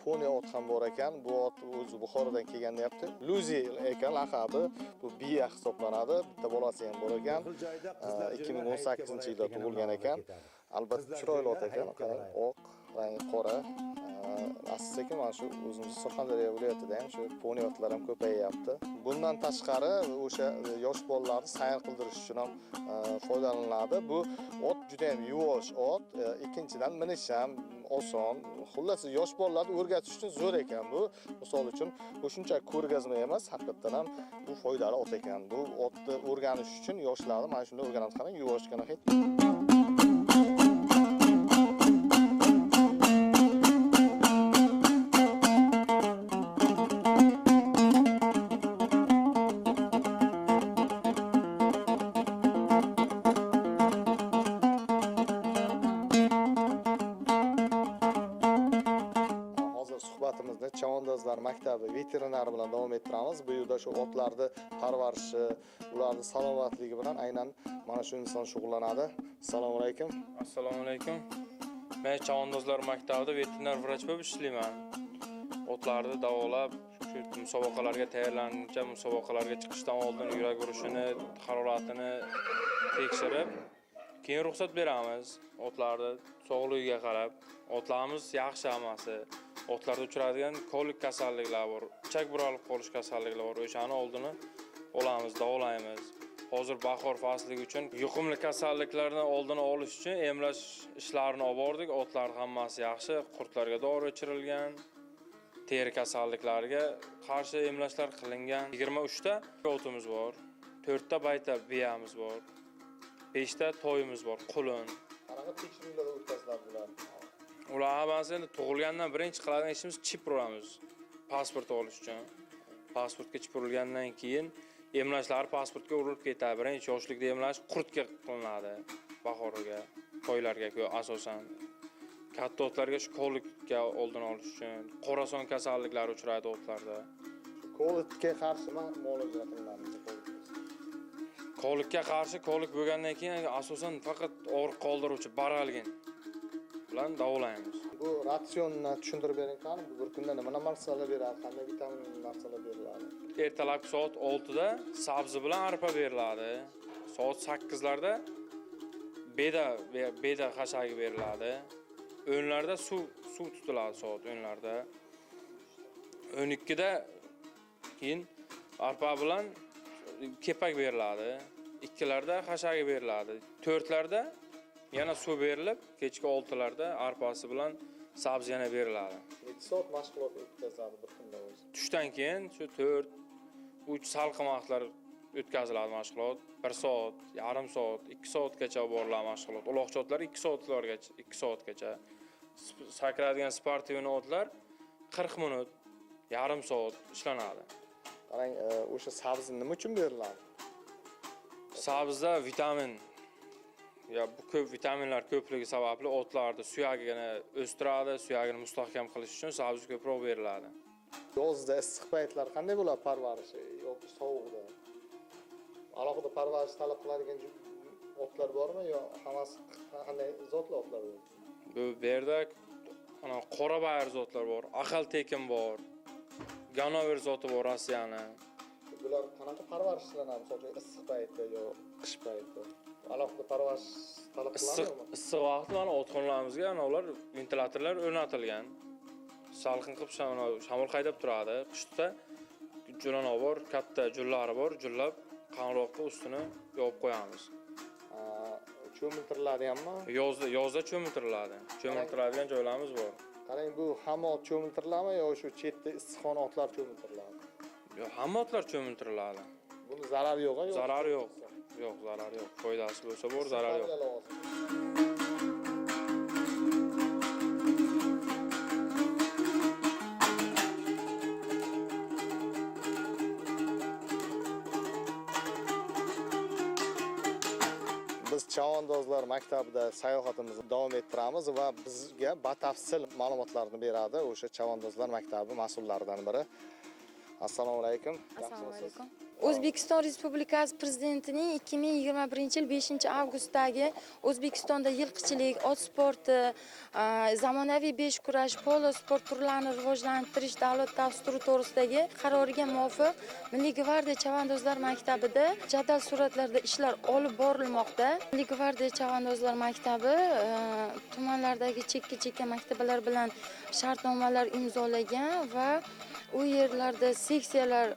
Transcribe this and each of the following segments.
poni ot ham bor ekan. Bu ot o'zi Buxorodan kelgan deyapti. Luzi ekan laqabi. Bu biya hisoblanadi. Bitta bolasi ham bor ekan. 2018-yilda tug'ilgan ekan. Albatta chiroyli ot ekan. Qarang, oq, rangi qora. Asta-sekin mana shu o'zimiz Surxondaryo viloyatida ham shu poni otlar ham ko'payyapti. Bundan tashqari o'sha yosh bolalarni sayr qildirish uchun ham foydalaniladi. Bu ot juda ham yuvosh ot. Ikkinchidan minish ham oson. Xullas yosh bolalarni o'rgatish uchun zo'r ekan bu. Misol uchun bu shunchaki ko'rgazma emas, haqiqatan ham bu foydali ot ekan. Bu otni o'rganish uchun yoshlarni mana shunday o'rganamiz. Qarang, yuvoshgina hech. Suhbatimizni Chavandozlar maktabi veterinari bilan davom ettiramiz. Bu yerda shu otlarni parvarishi, ularning salomatligi bilan aynan mana shu inson shug'ullanadi. Assalomu alaykum. Assalomu alaykum. Men Chavandozlar maktabida veterinar vrach bo'lib ishlayman. Otlarni davolab, shu musobaqalarga tayyorlanguncha musobaqalarga chiqishdan oldin yurak urishini, haroratini tekshirib, keyin ruxsat beramiz. Otlarni sog'ligiga qarab, otlarimiz yaxshi hammasi. Otlarda uchraydigan kolik kasalliklar bor, ichak buralib qolish kasalliklar bor. O'shani oldini olamiz, davolaymiz. Hozir bahor fasli uchun yuqumli kasalliklarni oldini olish uchun emlash ishlarini olib bordik. Otlar hammasi yaxshi, qurtlarga dori ichirilgan, teri kasalliklariga qarshi emlashlar qilingan. 23 ta otimiz bor, 4 ta bayta biyamiz bor, 5 ta toyimiz bor, qulun. Qanaqa tekshiruvlar o'tkaziladi bular? Ular hammasi endi tug'ilgandan birinchi qiladigan ishimiz chip uramiz. Pasport olish uchun. Pasportga chip urilgandan keyin emlashlar pasportga urilib ketadi. Birinchi yoshlikda emlash qurtga qilinadi. Bahorga, toylarga asosan. Katta otlarga shu kolikka oldini olish uchun, qorason kasalliklari uchraydi otlarda. Kolikka qarshi muolaja qilinadi. Kolikka qarshi kolik bo'lgandan keyin asosan faqat og'riq qoldiruvchi baralgin bilan davolaymiz. Bu ratsionni tushuntirib bering qani, bir kunda nima narsalar beradi, qanday vitamin narsalar beriladi? Ertalabki soat 6 da sabzi bilan arpa beriladi. Soat 8 larda beda xashagi beriladi. O'nlarda suv tutiladi soat o'nlarda. 12 da keyin arpa bilan kepak beriladi. 2 larda xashagi beriladi. 4 larda yana suv berilib, kechki 6 larda arpasi bilan sabzi yana beriladi. Necha soat mashg'ulot o'tkazadi bir kunda o'zi? Tushdan keyin shu 4-3 salqin vaqtlar o'tkaziladi mashg'ulot. 1 soat, yarim soat, 2 soatgacha boriladi mashg'ulot. Uloqchi otlar 2 soatgacha. Sakradigan sportivniy otlar 40 minut, yarim soat ishlanadi. Qarang, o'sha sabzi nima uchun beriladi? Sabzda vitamin bu ko'p vitaminlar ko'pligi sababli otlarni suyagini o'stiradi, suyagini mustahkam qilish uchun sabzi ko'proq beriladi. Yozda issiq paytlar qanday bo'ladi parvarishi yoki sovuqda? Alohida parvarish talab qiladigan otlar bormi yo hammasi qanday zotli otlar bor? Bu yerda ana qora bayir zotlar bor, aqal tekin bor, ganover zoti bor Rossiyani. Bular qanaqa parvarishlanadi? Masalan, issiq paytda yo qish paytida? Alohida parvarish talab qilinadimi? Issiq vaqtda mana otxonalarimizga ular ventilyatorlar o'rnatilgan. Salqin qilib shamol haydab turadi. Qishda julana bor, katta jullari bor, jullab qanroqqa ustini yopib qo'yamiz. Cho'miltiriladimi? Yozda cho'miltiriladi. Cho'miltiriladigan joylarimiz bor. Qarang, bu hamma ot cho'miltiriladimi yo shu chetda issiqxona otlar cho'miltiriladi? Yo'q, hamma otlar cho'miltiriladi. Buni zarari yo'q-a? Zarari yo'q. Yo'q, zarari yo'q. Foydasi bo'lsa bor, zarari yo'q. Biz Chavandozlar maktabida sayohatimizni davom ettiramiz va bizga batafsil ma'lumotlarni beradi o'sha Chavandozlar maktabi mas'ullaridan biri. Assalomu alaykum. Assalomu alaykum. O'zbekiston Respublikasi Prezidentining 2021-yil 5-avgustdagi O'zbekistonda yilqichilik, ot sporti, zamonaviy besh kurash, polo sport turlarini rivojlantirish davlat dasturi to'g'risidagi qaroriga muvofiq Milliy gvardiya chavandozlar maktabida jadal sur'atlarda ishlar olib borilmoqda. Milliy gvardiya chavandozlar maktabi tumanlardagi chekka maktablar bilan shartnomalar imzolagan va u yerlarda seksiyalar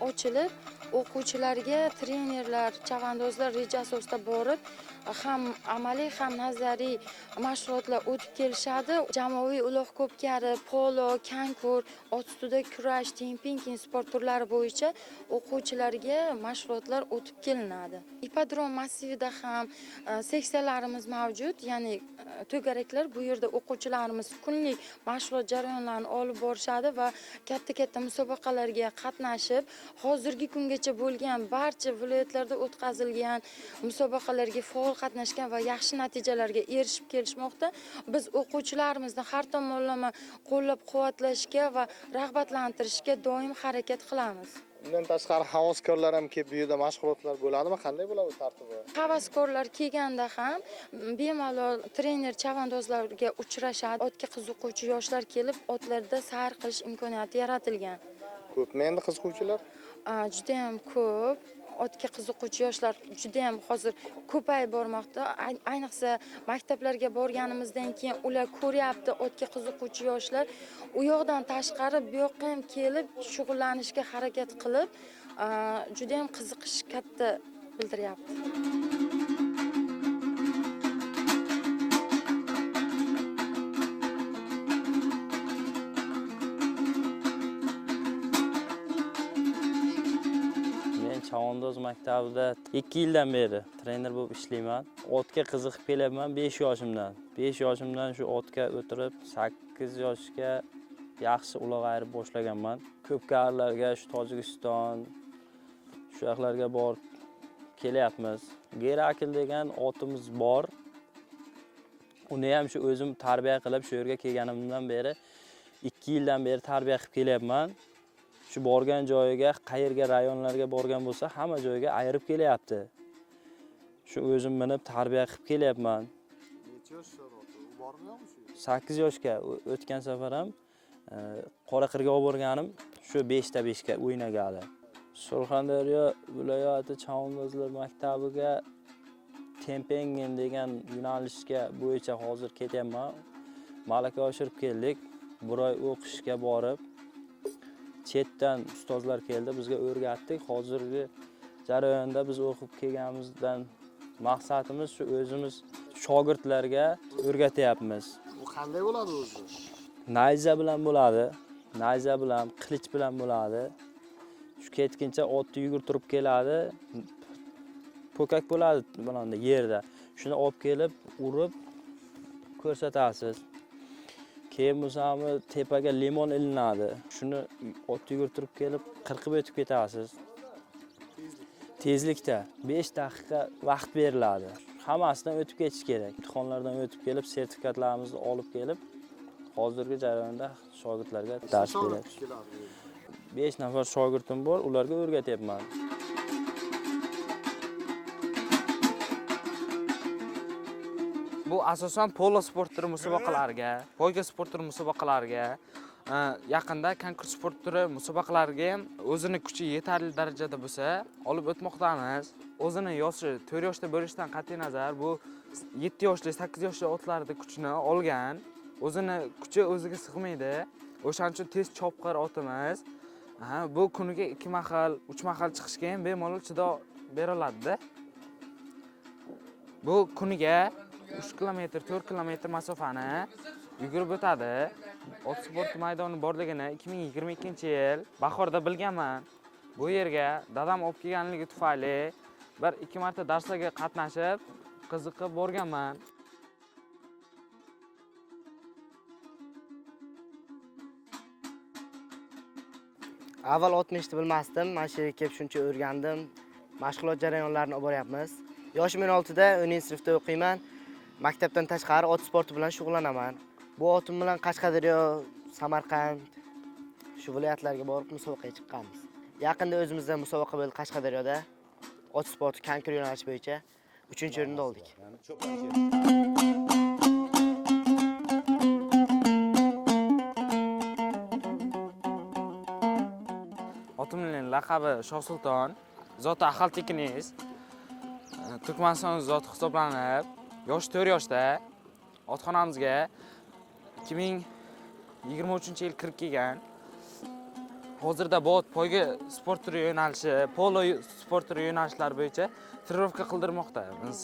ochilib, o'quvchilarga trenerlar, chavandozlar reja asosida borib, ham amaliy ham nazariy mashg'ulotlar o'tib kelishadi. Jamoaviy uloq ko'pkari, polo, kankur, ot ustida kurash, temping sport turlari bo'yicha o'quvchilarga mashg'ulotlar o'tib kelinadi. Ipodrom massivida ham seksiyalarimiz mavjud, ya'ni to'garaklar. Bu yerda o'quvchilarimiz kunlik mashg'ulot jarayonlarini olib borishadi va katta musobaqalarga qatnashib, hozirgi kungacha bo'lgan barcha viloyatlarda o'tkazilgan musobaqalarga faol qatnashgan va yaxshi natijalarga erishib kelishmoqda. Biz o'quvchilarimizni har tomonlama qo'llab-quvvatlashga va rag'batlantirishga doim harakat qilamiz. Bundan tashqari havaskorlar ham kelib bu yerda mashg'ulotlar bo'ladimi? Qanday bo'ladi tartibi? Havaskorlar kelganda ham bemalol trener chavandozlarga uchrashadi. Otga qiziquvchi yoshlar kelib, otlarda sayr qilish imkoniyati yaratilgan. Ko'pmi endi qiziquvchilar? Juda ham ko'p. Otga qiziquvchi yoshlar juda ham hozir ko'payib bormoqda. Ayniqsa maktablarga borganimizdan keyin ular ko'ryapti otga qiziquvchi yoshlar. U yoqdan tashqari bu yoqqa ham kelib shug'ullanishga harakat qilib, juda ham qiziqish katta bildiryapti. Chavandoz maktabida 2 yildan beri trener bo'lib ishlayman. Otga qiziqib kelyapman 5 yoshimdan. 5 yoshimdan shu otga o'tirib 8 yoshga yaxshi uloq ayirib boshlaganman. Ko'p karlarga shu Tojikiston shu yoqlarga borib kelyapmiz. Gerakil degan otimiz bor. Uni ham shu o'zim tarbiya qilib shu yerga kelganimdan beri 2 yildan beri tarbiya qilib kelyapman. Shu borgan joyiga, qayerga rayonlarga borgan bo'lsa, hamma joyga ayirib kelyapti. Shu o'zim minib tarbiya qilib kelyapman. Necha yoshlar oti? U bormi shu? 8 yoshga o'tgan safar ham Qoraqirga olib borganim shu 5ta 5ga o'ynagadi. Surxondaryo viloyati Chavandozlar maktabiga temping degan yo'nalishga bo'yicha hozir ketyapman. Malaka oshirib keldik. Bir oy o'qishga borib chetdan ustozlar keldi, bizga o'rgatdik. Hozirgi jarayonda biz o'qib kelganimizdan maqsadimiz shu o'zimiz shogirdlarga o'rgatyapmiz. Bu qanday bo'ladi o'zi? Nayza bilan bo'ladi, nayza bilan, qilich bilan bo'ladi. Shu ketkincha otni yugurtirib keladi. Po'kak bo'ladi bunanda yerda. Shuni olib kelib, urib ko'rsatasiz. Keyin bo'lsami tepaga limon ilinadi. Shuni otni yugurtirib kelib, qirqib o'tib ketasiz. Tezlikda 5 daqiqa vaqt beriladi. Hammasidan o'tib ketish kerak. Imtihonlardan o'tib kelib, sertifikatlarimizni olib kelib, hozirgi jarayonda shogirdlarga dars beramiz. 5 nafar shogirdim bor, ularga o'rgatyapman. Bu asosan polo sport turi musobaqalariga, poyga sport turi musobaqalariga, yaqinda konkur sport turi musobaqalariga ham o'zini kuchi yetarli darajada bo'lsa, olib o'tmoqdamiz. O'zini yoshi 4 yoshda bo'lishdan qat'iy nazar bu 7 yoshli, 8 yoshli otlarda kuchini olgan. O'zini kuchi o'ziga sig'maydi. O'shaning uchun tez chopqir otimiz. Bu kuniga 2 mahal, 3 mahal chiqishga ham bemalol chido beriladi-da. Bu kuniga 3 kilometr, 4 kilometr masofani yugurib o'tadi. Ot sport maydoni borligini 2022-yil bahorda bilganman. Bu yerga dadam olib kelganligi tufayli 1-2 marta darslarga qatnashib, qiziqib borganman. Avval ot nechta bilmasdim, mana shu yerga kelib shuncha o'rgandim. Mashg'ulot jarayonlarini olib boryapmiz. Yoshim 16da, 10-sinfda o'qiyman. Maktabdan tashqari ot sporti bilan shug'ullanaman. Bu otim bilan Qashqadaryo, Samarqand, shu viloyatlarga borib musobaqaga chiqqanmiz. Yaqinda o'zimizda musobaqa bo'ldi Qashqadaryoda. Ot sporti konkur yo'nalishi bo'yicha 3-o'rinda oldik. Otimning laqabi Shohsulton, zoti Ahal Tekiniz. Turkmaniston zoti hisoblanib, yosh 4 yoshda otxonamizga 2023-yil kirib kelgan. Hozirda bu ot poyga sport turi yo'nalishi, polo sport turi yo'nalishlari bo'yicha trenirovka qildirmoqdamiz.